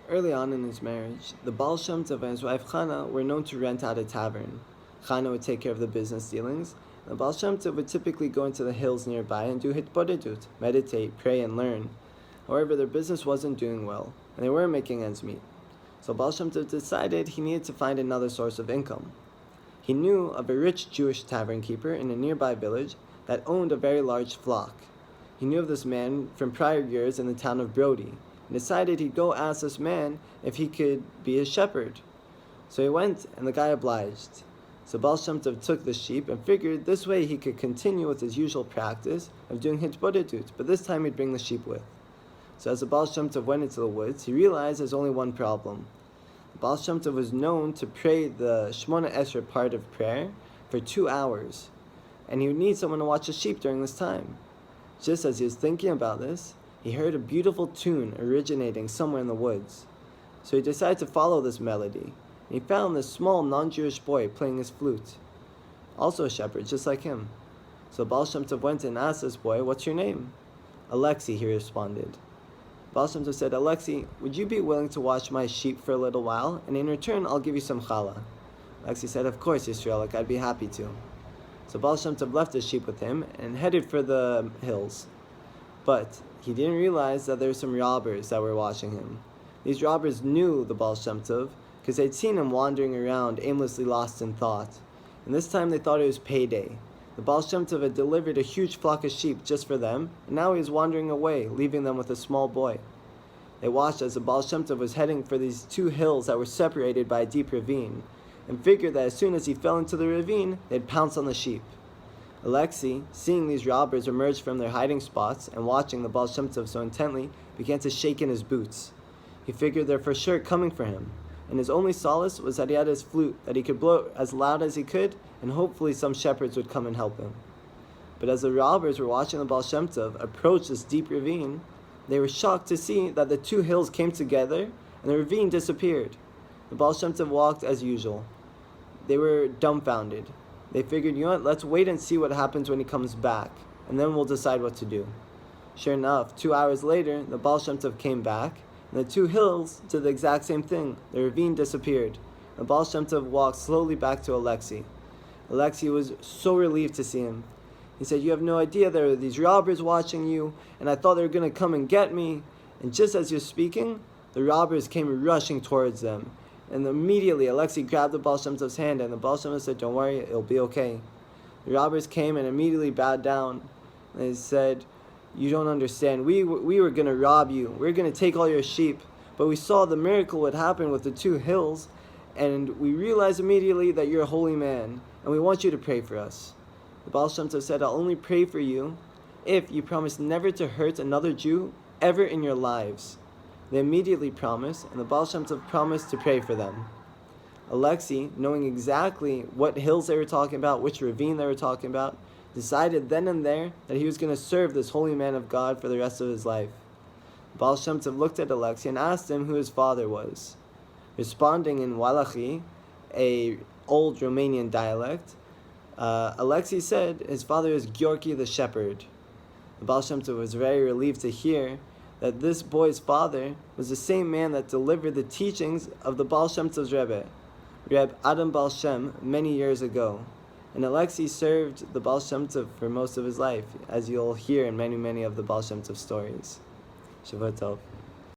Early on in his marriage, the Baal Shem Tov and his wife Chana were known to rent out a tavern. Chana would take care of the business dealings, and the Baal Shem Tov would typically go into the hills nearby and do hitbodedut, meditate, pray, and learn. However, their business wasn't doing well, and they weren't making ends meet. So Baal Shem Tov decided he needed to find another source of income. He knew of a rich Jewish tavern keeper in a nearby village that owned a very large flock. He knew of this man from prior years in the town of Brody, and decided he'd go ask this man if he could be his shepherd. So he went, and the guy obliged. So Baal Shem Tov took the sheep and figured this way he could continue with his usual practice of doing hitbodedut, but this time he'd bring the sheep with. So as the Baal Shem Tov went into the woods, he realized there's only one problem. The Baal Shem Tov was known to pray the Shemona Esrei part of prayer for 2 hours, and he would need someone to watch the sheep during this time. Just as he was thinking about this, he heard a beautiful tune originating somewhere in the woods. So he decided to follow this melody, and he found this small non-Jewish boy playing his flute, also a shepherd, just like him. So Baal Shem Tov went and asked this boy, "What's your name?" "Alexi," he responded. Baal Shem Tov said, "Alexi, would you be willing to watch my sheep for a little while, and in return I'll give you some challah?" Alexi said, "Of course, Yisrael, I'd be happy to." So Baal Shem Tov left his sheep with him and headed for the hills. But he didn't realize that there were some robbers that were watching him. These robbers knew the Baal Shem Tov because they'd seen him wandering around aimlessly lost in thought. And this time they thought it was payday. The Baal Shem Tov had delivered a huge flock of sheep just for them, and now he was wandering away, leaving them with a small boy. They watched as the Baal Shem Tov was heading for these 2 hills that were separated by a deep ravine, and figured that as soon as he fell into the ravine, they'd pounce on the sheep. Alexi, seeing these robbers emerge from their hiding spots and watching the Baal Shem Tov so intently, began to shake in his boots. He figured they're for sure coming for him, and his only solace was that he had his flute that he could blow as loud as he could, and hopefully some shepherds would come and help him. But as the robbers were watching the Baal Shem Tov approach this deep ravine, they were shocked to see that the 2 hills came together and the ravine disappeared. The Baal Shem Tov walked as usual. They were dumbfounded. They figured, you know what, let's wait and see what happens when he comes back, and then we'll decide what to do. Sure enough, 2 hours later, the Baal Shem Tov came back, and the 2 hills did the exact same thing. The ravine disappeared. The Baal Shem Tov walked slowly back to Alexi. Alexi was so relieved to see him. He said, "You have no idea, there are these robbers watching you, and I thought they were going to come and get me." And just as you're speaking, the robbers came rushing towards them. And immediately, Alexi grabbed the Baal Shem Tov's hand, and the Baal Shem Tov said, "Don't worry, it'll be okay." The robbers came and immediately bowed down. And they said, "You don't understand. We were going to rob you. We were going to take all your sheep. But we saw the miracle would happen with the 2 hills, and we realized immediately that you're a holy man, and we want you to pray for us." The Baal Shem Tov said, "I'll only pray for you if you promise never to hurt another Jew ever in your lives." They immediately promised, and the Baal Shem Tov promised to pray for them. Alexi, knowing exactly what hills they were talking about, which ravine they were talking about, decided then and there that he was going to serve this holy man of God for the rest of his life. Baal Shem Tov looked at Alexi and asked him who his father was. Responding in Walachi, a old Romanian dialect, Alexi said his father is Georgi the shepherd. The Baal Shem Tov was very relieved to hear that this boy's father was the same man that delivered the teachings of the Baal Shem Tov's Rebbe, Reb Adam Baal Shem, many years ago. And Alexi served the Baal Shem Tov for most of his life, as you'll hear in many of the Baal Shem Tov stories. Shavua Tov.